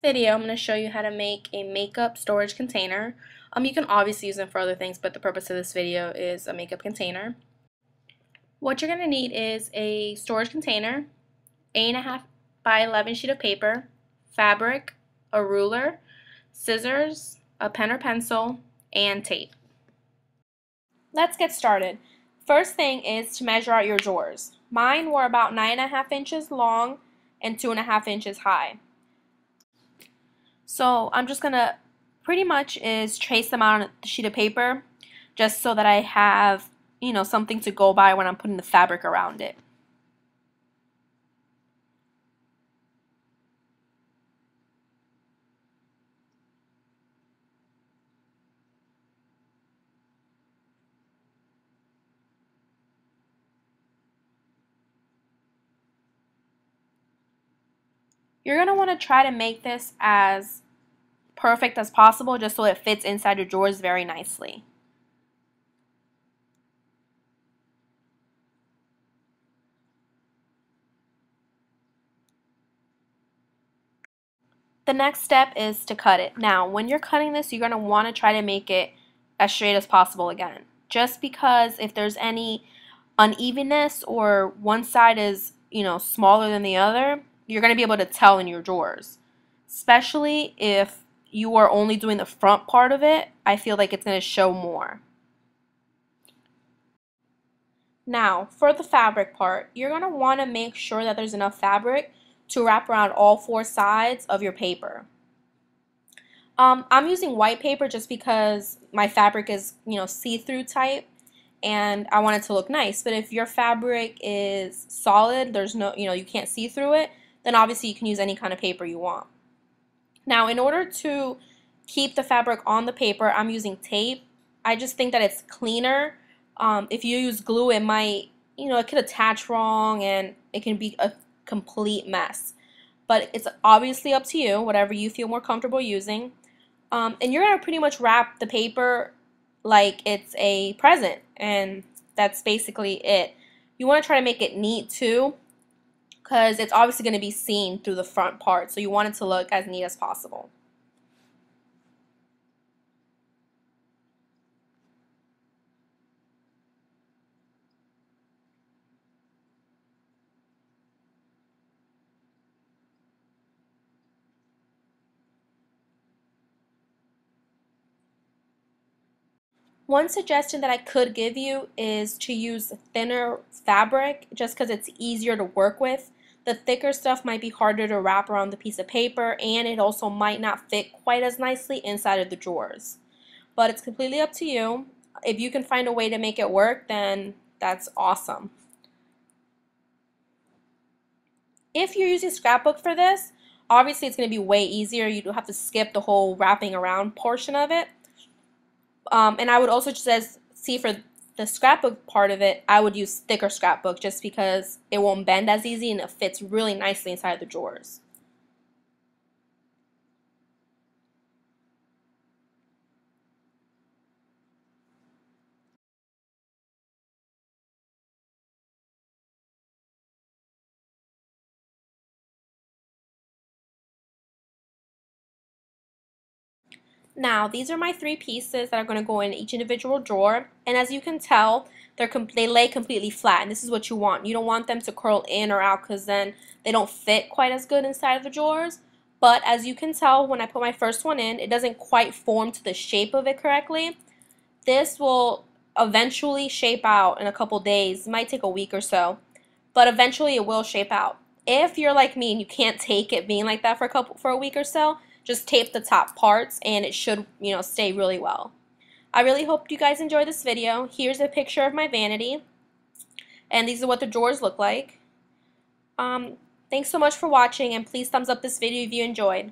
Video, I'm going to show you how to make a makeup storage container. You can obviously use them for other things, but the purpose of this video is a makeup container. What you're going to need is a storage container, 8.5 by 11 sheet of paper, fabric, a ruler, scissors, a pen or pencil, and tape. Let's get started. First thing is to measure out your drawers. Mine were about 9.5 inches long and 2.5 inches high. So I'm just going to pretty much is trace them out on a sheet of paper just so that I have, something to go by when I'm putting the fabric around it. You're going to want to try to make this as perfect as possible just so it fits inside your drawers very nicely. The next step is to cut it. Now, when you're cutting this, you're going to want to try to make it as straight as possible again. Just because if there's any unevenness or one side is, smaller than the other, you're going to be able to tell in your drawers. Especially if you are only doing the front part of it, I feel like it's going to show more. Now, for the fabric part, you're going to want to make sure that there's enough fabric to wrap around all 4 sides of your paper. I'm using white paper just because my fabric is, see-through type, and I want it to look nice. But if your fabric is solid, there's no, you can't see through it, then obviously you can use any kind of paper you want. Now, in order to keep the fabric on the paper, I'm using tape. I just think that it's cleaner. If you use glue, it might, it could attach wrong and it can be a complete mess. But it's obviously up to you, whatever you feel more comfortable using. And you're going to pretty much wrap the paper like it's a present, and that's basically it. You want to try to make it neat too, because it's obviously going to be seen through the front part, so you want it to look as neat as possible. One suggestion that I could give you is to use thinner fabric just because it's easier to work with. The thicker stuff might be harder to wrap around the piece of paper, and it also might not fit quite as nicely inside of the drawers. But it's completely up to you. If you can find a way to make it work, then that's awesome. If you're using Scrapbook for this, obviously it's going to be way easier. You don't have to skip the whole wrapping around portion of it. And I would also just see for the scrapbook part of it, I would use thicker scrapbook just because it won't bend as easy and it fits really nicely inside the drawers. Now, these are my 3 pieces that are going to go in each individual drawer, and as you can tell, they lay completely flat, and this is what you want. You don't want them to curl in or out because then they don't fit quite as good inside of the drawers. But as you can tell, when I put my first one in, it doesn't quite form to the shape of it correctly. This will eventually shape out in a couple days. It might take a week or so, but eventually it will shape out. If you're like me and you can't take it being like that for a week or so, just tape the top parts and it should, stay really well. I really hope you guys enjoy this video. Here's a picture of my vanity, and these are what the drawers look like. Thanks so much for watching, and please thumbs up this video if you enjoyed.